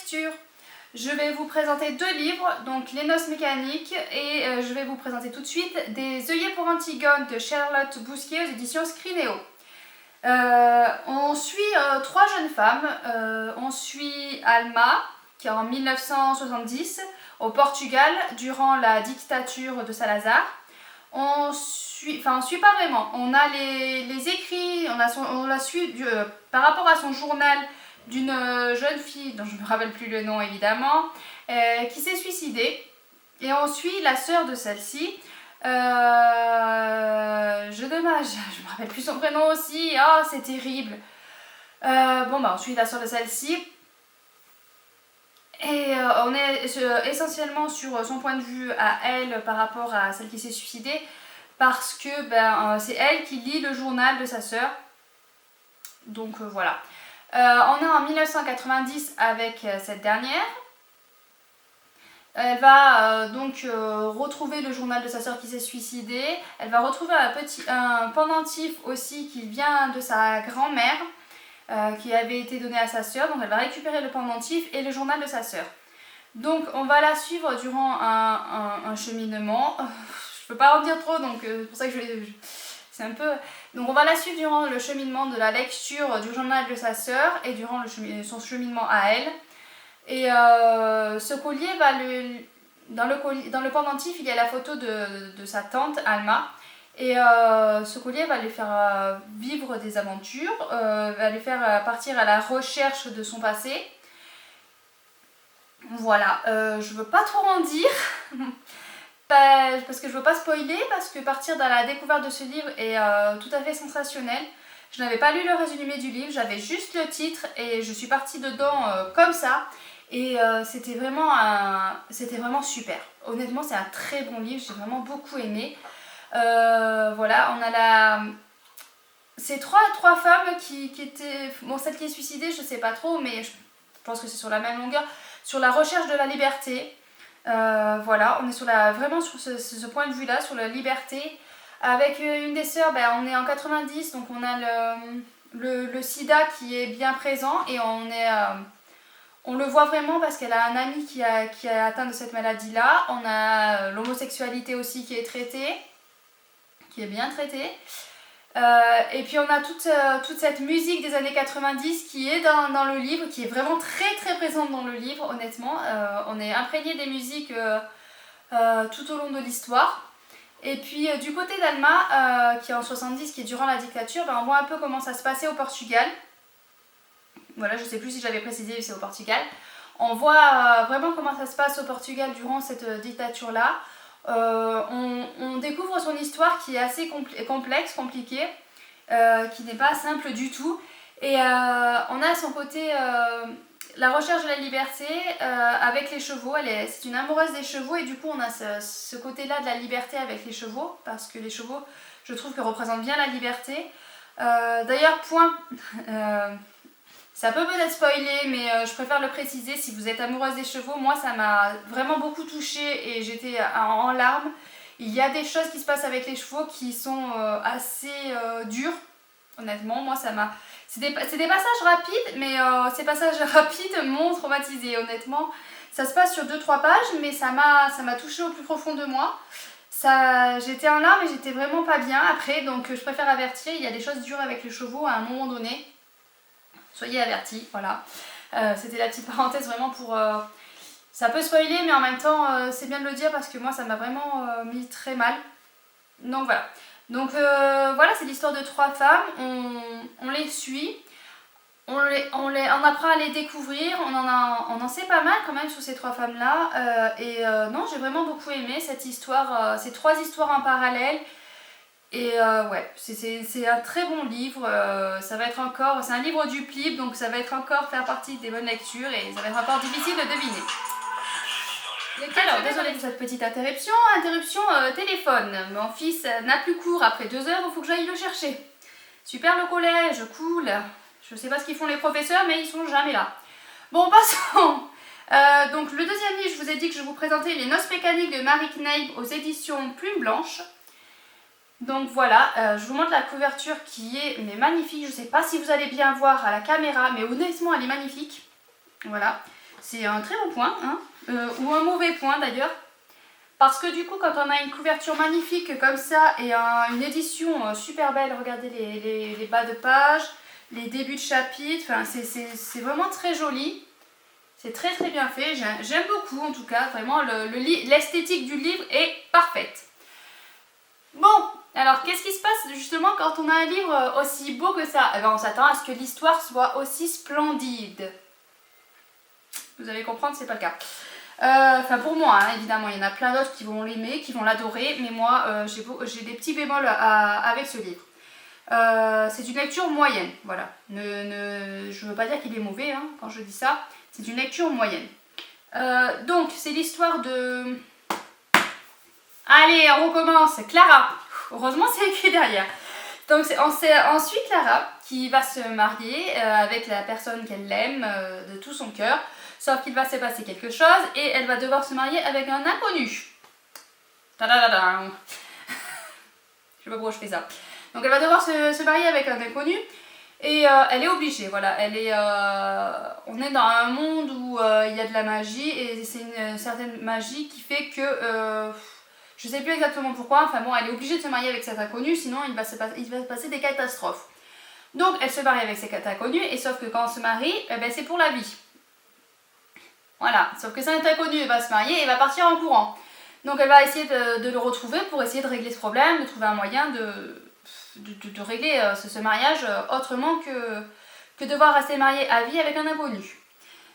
lecture. Je vais vous présenter 2 livres, donc Les Noces mécaniques et je vais vous présenter tout de suite Des œillets pour Antigone de Charlotte Bousquier aux éditions Scrinéo. On suit 3 jeunes femmes. On suit Alma, qui est en 1970 au Portugal durant la dictature de Salazar. On suit pas vraiment. On a les écrits, on la suit par rapport à son journal d'une jeune fille, dont je ne me rappelle plus le nom évidemment, qui s'est suicidée. Et on suit la sœur de celle-ci. Je me rappelle plus son prénom aussi. Oh, c'est terrible. On suit la sœur de celle-ci. Et on est essentiellement sur son point de vue à elle par rapport à celle qui s'est suicidée, parce que c'est elle qui lit le journal de sa sœur. Donc voilà. On est en 1990 avec cette dernière. Elle va retrouver le journal de sa sœur qui s'est suicidée. Elle va retrouver un pendentif aussi qui vient de sa grand-mère, qui avait été donné à sa sœur. Donc elle va récupérer le pendentif et le journal de sa sœur. Donc on va la suivre durant un cheminement. Je peux pas en dire trop, donc c'est pour ça que c'est un peu... Donc on va la suivre durant le cheminement de la lecture du journal de sa sœur et durant son cheminement à elle. Et ce collier va dans le pendentif, il y a la photo de sa tante Alma. Et ce collier va lui faire vivre des aventures, va lui faire partir à la recherche de son passé. Voilà, je veux pas trop en dire, parce que je veux pas spoiler, parce que partir dans la découverte de ce livre est tout à fait sensationnel. Je n'avais pas lu le résumé du livre, j'avais juste le titre et je suis partie dedans comme ça. Et c'était vraiment super. Honnêtement, c'est un très bon livre, j'ai vraiment beaucoup aimé. Voilà, on a ces trois femmes qui étaient... Bon, celle qui est suicidée, je sais pas trop, mais je pense que c'est sur la même longueur. Sur la recherche de la liberté. Voilà, on est vraiment sur ce point de vue-là, sur la liberté. Avec une des sœurs, on est en 90, donc on a le sida qui est bien présent. Et on le voit vraiment parce qu'elle a un ami qui est atteint de cette maladie-là. On a l'homosexualité aussi qui est traitée, qui est bien traitée. Et puis on a toute cette musique des années 90 qui est dans le livre, qui est vraiment très très présente dans le livre, honnêtement. On est imprégné des musiques tout au long de l'histoire. Et puis du côté d'Alma, qui est en 70, qui est durant la dictature, on voit un peu comment ça se passait au Portugal. Voilà, je ne sais plus si j'avais précisé, c'est au Portugal. On voit vraiment comment ça se passe au Portugal durant cette dictature-là. On découvre son histoire qui est assez complexe, compliquée, qui n'est pas simple du tout. Et on a son côté, la recherche de la liberté avec les chevaux. C'est une amoureuse des chevaux et du coup on a ce côté-là de la liberté avec les chevaux, parce que les chevaux, je trouve que représentent bien la liberté. D'ailleurs, ça peut peut-être spoiler, mais je préfère le préciser, si vous êtes amoureuse des chevaux, moi ça m'a vraiment beaucoup touchée et j'étais en larmes. Il y a des choses qui se passent avec les chevaux qui sont assez dures, honnêtement. Moi ça m'a... C'est des passages rapides, mais ces passages rapides m'ont traumatisée, honnêtement. Ça se passe sur 2-3 pages, mais ça m'a touchée au plus profond de moi. J'étais en larmes et j'étais vraiment pas bien après, donc je préfère avertir, il y a des choses dures avec les chevaux à un moment donné. Soyez avertis, voilà. C'était la petite parenthèse vraiment pour... ça peut spoiler, mais en même temps, c'est bien de le dire parce que moi, ça m'a vraiment mis très mal. Donc voilà. Donc voilà, c'est l'histoire de 3 femmes. On les suit. On apprend à les découvrir. On en sait pas mal quand même sur ces 3 femmes-là. Non, j'ai vraiment beaucoup aimé cette histoire, ces 3 histoires en parallèle. Et ouais, c'est un très bon livre, ça va être encore, c'est un livre du PLIB, donc ça va être encore faire partie des bonnes lectures et ça va être encore difficile de deviner. Alors, désolée pour cette petite interruption, téléphone. Mon fils n'a plus cours après 2 heures, donc il faut que j'aille le chercher. Super le collège, cool. Je sais pas ce qu'ils font les professeurs, mais ils sont jamais là. Bon, passons. Donc le deuxième livre, je vous ai dit que je vous présentais Les Noces mécaniques de Marie Kneip aux éditions Plume Blanche. Donc voilà, je vous montre la couverture qui est magnifique. Je ne sais pas si vous allez bien voir à la caméra, mais honnêtement elle est magnifique. Voilà. C'est un très bon point, hein, ou un mauvais point d'ailleurs. Parce que du coup, quand on a une couverture magnifique comme ça et une édition super belle, regardez les bas de page, les débuts de chapitre, enfin, c'est vraiment très joli. C'est très très bien fait, j'aime beaucoup en tout cas, vraiment l'esthétique du livre est parfaite. Bon, alors qu'est-ce qui se passe justement quand on a un livre aussi beau que ça? Eh ben, on s'attend à ce que l'histoire soit aussi splendide. Vous allez comprendre, c'est pas le cas. Enfin pour moi, hein, évidemment, il y en a plein d'autres qui vont l'aimer, qui vont l'adorer, mais moi j'ai des petits bémols avec ce livre. C'est une lecture moyenne, voilà. Je ne veux pas dire qu'il est mauvais hein, quand je dis ça, c'est une lecture moyenne. Donc c'est l'histoire de... Allez, on recommence, Clara. Heureusement c'est écrit derrière. Donc on suit Clara qui va se marier avec la personne qu'elle aime de tout son cœur. Sauf qu'il va se passer quelque chose et elle va devoir se marier avec un inconnu. Tadadada. Je sais pas pourquoi je fais ça. Donc elle va devoir se marier avec un inconnu et elle est obligée. Voilà, on est dans un monde où il y a de la magie et c'est une certaine magie qui fait que je sais plus exactement pourquoi. Enfin bon, elle est obligée de se marier avec cet inconnu, sinon il va se passer des catastrophes. Donc elle se marie avec cet inconnu et sauf que quand on se marie, eh ben, c'est pour la vie. Voilà, sauf que cet inconnu va se marier et va partir en courant. Donc elle va essayer de le retrouver pour essayer de régler ce problème, de trouver un moyen de régler ce mariage autrement que devoir rester marié à vie avec un inconnu.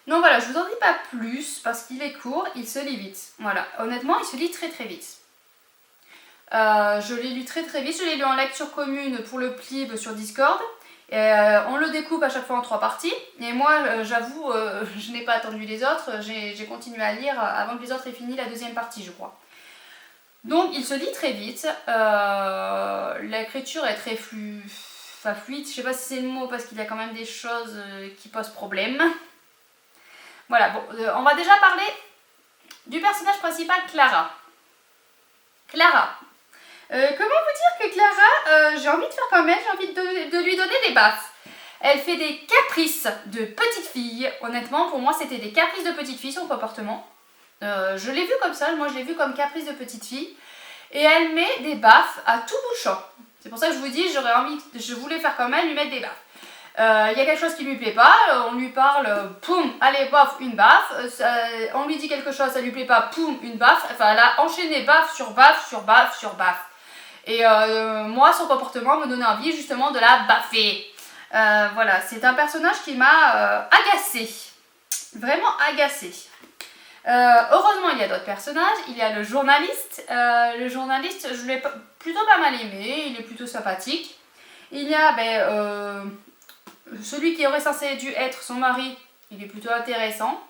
Donc voilà, je vous en dis pas plus parce qu'il est court, il se lit vite. Voilà, honnêtement, il se lit très très vite. Je l'ai lu très très vite, je l'ai lu en lecture commune pour le Plib sur Discord. On le découpe à chaque fois en 3 parties et moi j'avoue je n'ai pas attendu les autres, j'ai continué à lire avant que les autres aient fini la deuxième partie je crois. Donc il se lit très vite, l'écriture est très fluide, je sais pas si c'est le mot parce qu'il y a quand même des choses qui posent problème. Voilà, bon, on va déjà parler du personnage principal Clara. Comment vous dire que Clara, j'ai envie de faire comme elle, j'ai envie de lui donner des baffes. Elle fait des caprices de petite fille. Honnêtement, pour moi, c'était des caprices de petite fille, son comportement. Je l'ai vu comme ça, moi je l'ai vu comme caprice de petite fille. Et elle met des baffes à tout bout de champ. C'est pour ça que je vous dis, je voulais faire comme elle, lui mettre des baffes. Il y a quelque chose qui lui plaît pas, on lui parle, poum, allez, bof, une baffe. On lui dit quelque chose, ça lui plaît pas, poum, une baffe. Enfin, elle a enchaîné baffe sur baffe sur baffe sur baffe. Et moi, son comportement me donnait envie justement de la baffer. Voilà, c'est un personnage qui m'a agacée. Vraiment agacée. Heureusement, il y a d'autres personnages. Il y a le journaliste. Le journaliste, je l'ai plutôt pas mal aimé. Il est plutôt sympathique. Il y a celui qui aurait censé dû être son mari. Il est plutôt intéressant.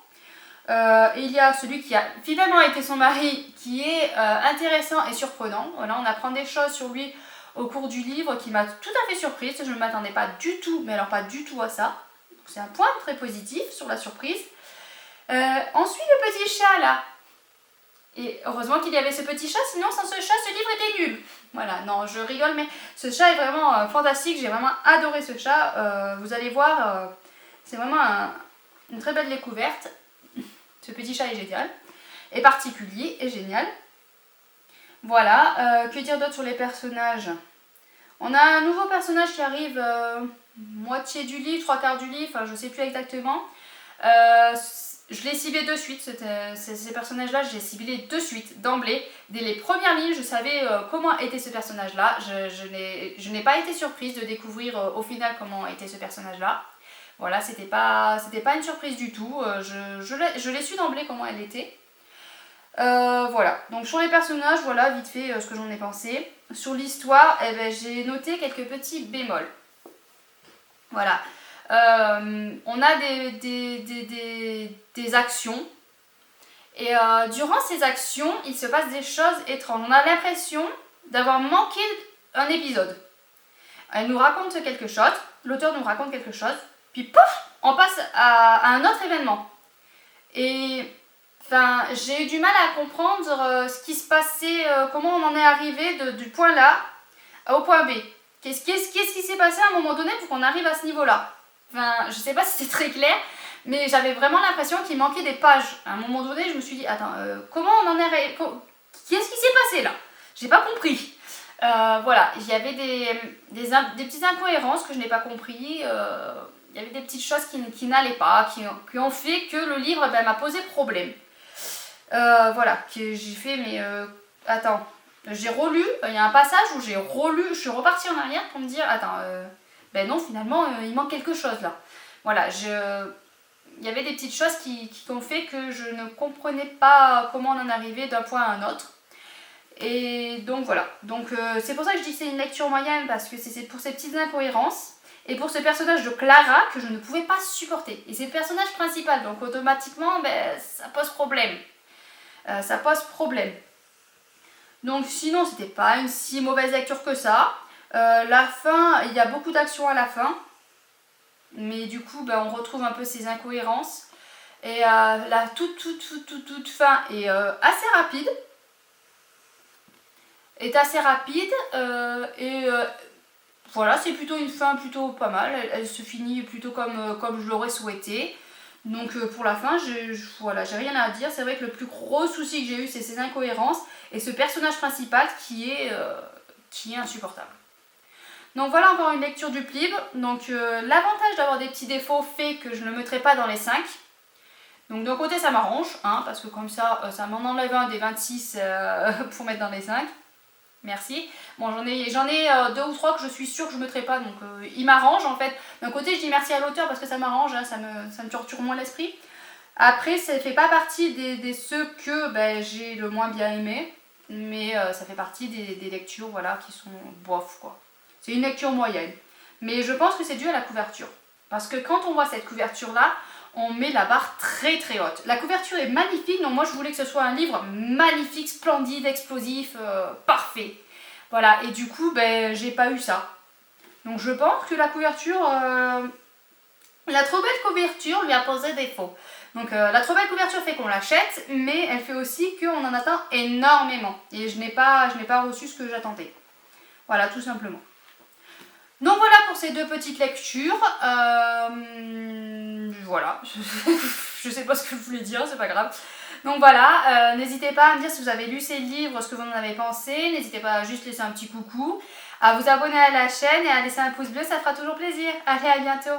Il y a celui qui a finalement été son mari qui est intéressant et surprenant. Voilà, on apprend des choses sur lui au cours du livre qui m'a tout à fait surprise. Je ne m'attendais pas du tout, mais alors pas du tout à ça. C'est un point très positif sur la surprise. Ensuite le petit chat là. Et heureusement qu'il y avait ce petit chat, sinon sans ce chat ce livre était nul. Voilà, non je rigole mais ce chat est vraiment fantastique, j'ai vraiment adoré ce chat. Vous allez voir, c'est vraiment une très belle découverte. Ce petit chat est génial, est particulier, est génial. Voilà, que dire d'autre sur les personnages? On a un nouveau personnage qui arrive moitié du livre, 3/4 du livre, enfin je sais plus exactement. Je l'ai ciblé de suite, ces personnages-là, je les ai ciblés de suite, d'emblée. Dès les premières lignes, je savais comment était ce personnage-là. Je n'ai pas été surprise de découvrir au final comment était ce personnage-là. Voilà, c'était pas une surprise du tout. Je l'ai su d'emblée comment elle était. Voilà, donc sur les personnages, voilà vite fait ce que j'en ai pensé. Sur l'histoire, j'ai noté quelques petits bémols. Voilà. On a des actions et durant ces actions il se passe des choses étranges. On a l'impression d'avoir manqué un épisode. Elle nous raconte quelque chose, l'auteur nous raconte quelque chose, puis pouf, on passe à un autre événement. Et enfin, j'ai eu du mal à comprendre ce qui se passait, comment on en est arrivé du point là au point B. Qu'est-ce qui s'est passé à un moment donné pour qu'on arrive à ce niveau-là? Enfin, je sais pas si c'est très clair, Mais j'avais vraiment l'impression qu'il manquait des pages. À un moment donné, je me suis dit, attends, comment on en est... Qu'est-ce qui s'est passé là? J'ai pas compris. Voilà, il y avait des petites incohérences que je n'ai pas compris. Il y avait des petites choses qui n'allaient pas, qui ont fait que le livre m'a posé problème. Voilà, que j'ai fait, mais attends, j'ai relu, il y a un passage où j'ai relu, je suis repartie en arrière pour me dire, attends, ben non, finalement, il manque quelque chose là. Voilà, il y avait des petites choses qui ont fait que je ne comprenais pas comment on en arrivait d'un point à un autre. Et donc voilà, donc c'est pour ça que je dis que c'est une lecture moyenne, parce que c'est pour ces petites incohérences et pour ce personnage de Clara que je ne pouvais pas supporter. Et c'est le personnage principal, donc automatiquement ça pose problème. Ça pose problème. Donc sinon c'était pas une si mauvaise lecture que ça. La fin, il y a beaucoup d'action à la fin, mais du coup on retrouve un peu ces incohérences. Et la toute fin est assez rapide. Voilà, c'est plutôt une fin plutôt pas mal. Elle se finit plutôt comme je l'aurais souhaité. Donc pour la fin, voilà, j'ai rien à dire. C'est vrai que le plus gros souci que j'ai eu, c'est ces incohérences et ce personnage principal qui est insupportable. Donc voilà encore une lecture du Plib. Donc l'avantage d'avoir des petits défauts fait que je ne le mettrai pas dans les 5. Donc d'un côté ça m'arrange, hein, parce que comme ça, ça m'en enlève un des 26 pour mettre dans les 5. Merci. Bon, j'en ai 2 ou 3 que je suis sûre que je ne mettrai pas, donc il m'arrange en fait. D'un côté, je dis merci à l'auteur parce que ça m'arrange, hein, ça me torture moins l'esprit. Après, ça ne fait pas partie des ceux que j'ai le moins bien aimé, mais ça fait partie des lectures voilà, qui sont bof, quoi. C'est une lecture moyenne. Mais je pense que c'est dû à la couverture. Parce que quand on voit cette couverture-là, on met la barre très très haute. La couverture est magnifique, donc moi je voulais que ce soit un livre magnifique, splendide, explosif, parfait. Voilà, et du coup, j'ai pas eu ça. Donc je pense que la couverture, la trop belle couverture lui a posé défaut. Donc la trop belle couverture fait qu'on l'achète, mais elle fait aussi qu'on en attend énormément. Et je n'ai pas reçu ce que j'attendais. Voilà, tout simplement. Donc voilà pour ces 2 petites lectures. Voilà, je sais pas ce que je voulais dire, c'est pas grave. Donc voilà, n'hésitez pas à me dire si vous avez lu ces livres, ce que vous en avez pensé. N'hésitez pas à juste laisser un petit coucou, à vous abonner à la chaîne et à laisser un pouce bleu, ça fera toujours plaisir. Allez, à bientôt.